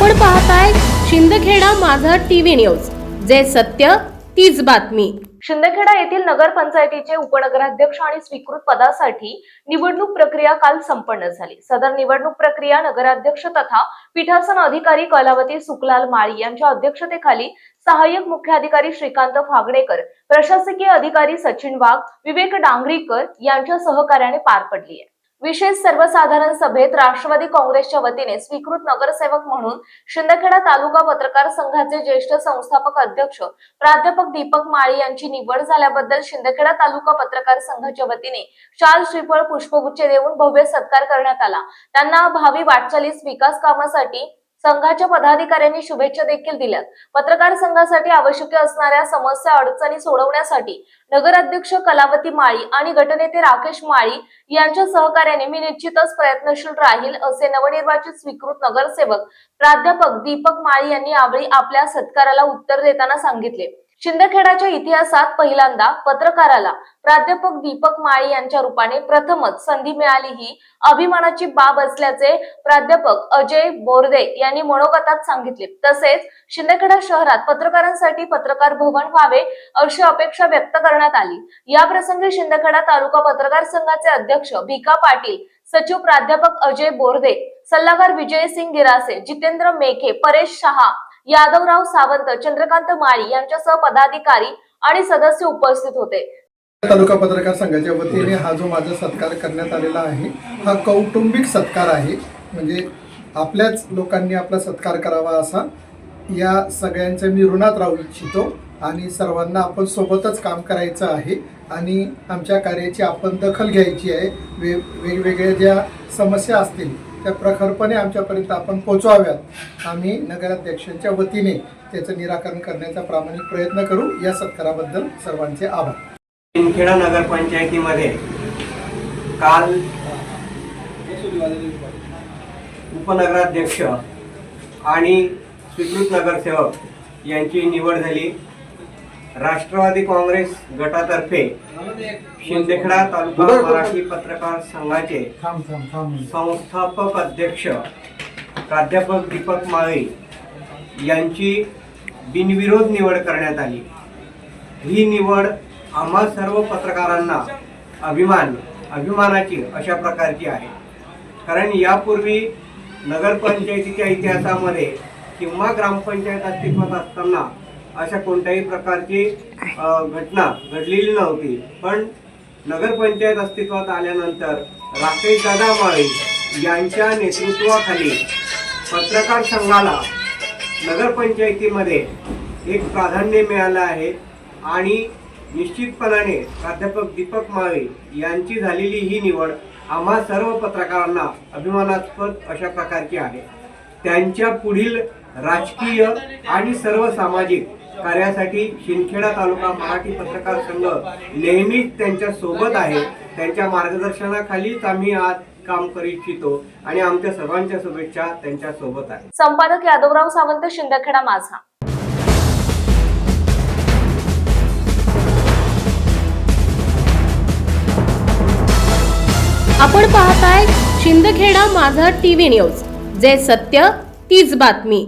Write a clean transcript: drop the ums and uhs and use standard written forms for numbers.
आपण पाहताय शिंदखेडा माझा टीव्ही न्यूज, जे सत्य तीच बातमी। शिंदखेडा येथील नगरपंचायतीचे उपनगराध्यक्ष आणि स्वीकृत पदासाठी निवडणूक प्रक्रिया काल संपन्न झाली। सदर निवडणूक प्रक्रिया नगराध्यक्ष तथा पीठासन अधिकारी कलावती सुखलाल माळी यांच्या अध्यक्षतेखाली सहाय्यक मुख्य अधिकारी श्रीकांत फागणेकर, प्रशासकीय अधिकारी सचिन वाघ, विवेक डांगरीकर यांच्या सहकार्याने पार पडली आहे। विशेष सर्वसाधारण सभेत राष्ट्रवादी काँग्रेसच्या वतीने स्वीकृत नगरसेवक म्हणून शिंदखेडा तालुका पत्रकार संघाचे ज्येष्ठ संस्थापक अध्यक्ष प्राध्यापक दीपक माळी यांची निवड झाल्याबद्दल शिंदखेडा तालुका पत्रकार संघाच्या वतीने शाल, श्रीफळ, पुष्पगुच्छ देऊन भव्य सत्कार करण्यात आला। त्यांना भावी वाटचालीस विकास कामासाठी संघाच्या पदाधिकाऱ्यांनी शुभेच्छा देखील दिल्या। पत्रकार संघासाठी आवश्यक असणाऱ्या समस्या अडचणी सोडवण्यासाठी नगराध्यक्ष कलावती माळी आणि गटनेते राकेश माळी यांच्या सहकार्याने मी निश्चितच प्रयत्नशील राहील, असे नवनिर्वाचित स्वीकृत नगरसेवक प्राध्यापक दीपक माळी यांनी यावेळी आपल्या सत्काराला उत्तर देताना सांगितले। शिंदखेडाच्या इतिहासात पहिल्यांदा पत्रकाराला प्राध्यापक दीपक माळी यांच्या रूपाने प्रथमच संधी मिळाली ही अभिमानाची बाब असल्याचे प्राध्यापक अजय बोर्दे यांनी मनोगतात सांगितले। तसेच शिंदखेडा शहरात पत्रकारांसाठी पत्रकार भवन व्हावे अशी अपेक्षा व्यक्त करण्यात आली। या प्रसंगी शिंदखेडा तालुका पत्रकार संघाचे अध्यक्ष भिका पाटील, सचिव प्राध्यापक अजय बोर्दे, सल्लागार विजयसिंग गिरासे, जितेंद्र मेखे, परेश शहा, यादवराव सावंत, चंद्रकांत माळी यांच्यासह पदाधिकारी आणि सदस्य उपस्थित होते। तालुका पत्रकार संघाच्या वतीने हा जो माझा सत्कार करण्यात आलेला आहे हा कौटुंबिक सत्कार आहे। म्हणजे आपल्याच लोकांनी आपला सत्कार करावा असा या सगळ्यांचं मी ऋणात राहू इच्छितो आणि सर्वांना आपण सोबतच काम करायचं आहे आणि आमच्या कार्याची आपण दखल घ्यायची आहे। वेगवेगळ्या ज्या समस्या असतील त्या प्रखरपणे आमच्यापर्यंत आपण पोहोचवाव्यात। आम्ही नगराध्यक्षांच्या वतीने त्याचं निराकरण करण्याचा प्रामाणिक प्रयत्न करू। या सत्काराबद्दल सर्वांचे आभार। शिंदखेडा नगरपंचायतीमध्ये काल उपनगराध्यक्ष आणि स्वीकृत नगरसेवक यांची निवड झाली। राष्ट्रवादी काँग्रेस गटातर्फे शिंदखेडा तालुका मराठी पत्रकार संघाचे संस्थापक अध्यक्ष प्राध्यापक दीपक माळी यांची बिनविरोध निवड करण्यात आली। ही निवड आम्हा सर्व पत्रकारांना अभिमानाची अशा प्रकारची आहे। कारण यापूर्वी नगरपंचायतीच्या इतिहासामध्ये किंवा ग्रामपंचायत अस्तित्वात असताना अशा कोणत्याही प्रकारची घटना घडलेली नव्हती। पण नगरपंचायत अस्तित्वात आल्यानंतर राकेश दादा माळी यांच्या नेतृत्वाखाली पत्रकार संघाला नगरपंचायतीमध्ये एक प्राधान्य मिळालं आहे आणि निश्चितपणाने प्राध्यापक दीपक माळी यांची झालेली ही निवड आम्हा सर्व पत्रकारांना अभिमानास्पद अशा प्रकारची आहे। त्यांच्या पुढील राजकीय आणि सर्व सामाजिक कार्यासाठी शिंदखेडा तालुका मराठी पत्रकार संघ नेहमीच त्यांच्या सोबत आहे। त्यांच्या मार्गदर्शनाखालीच आम्ही आज काम करू इच्छितो आणि आमच्या सर्वांच्या शुभेच्छा त्यांच्या सोबत आहे। संपादक यादवराव सावंत, शिंदखेडा माझा। आपण पाहताय शिंदखेडा माझा टीव्ही न्यूज, जे सत्य तीच बातमी।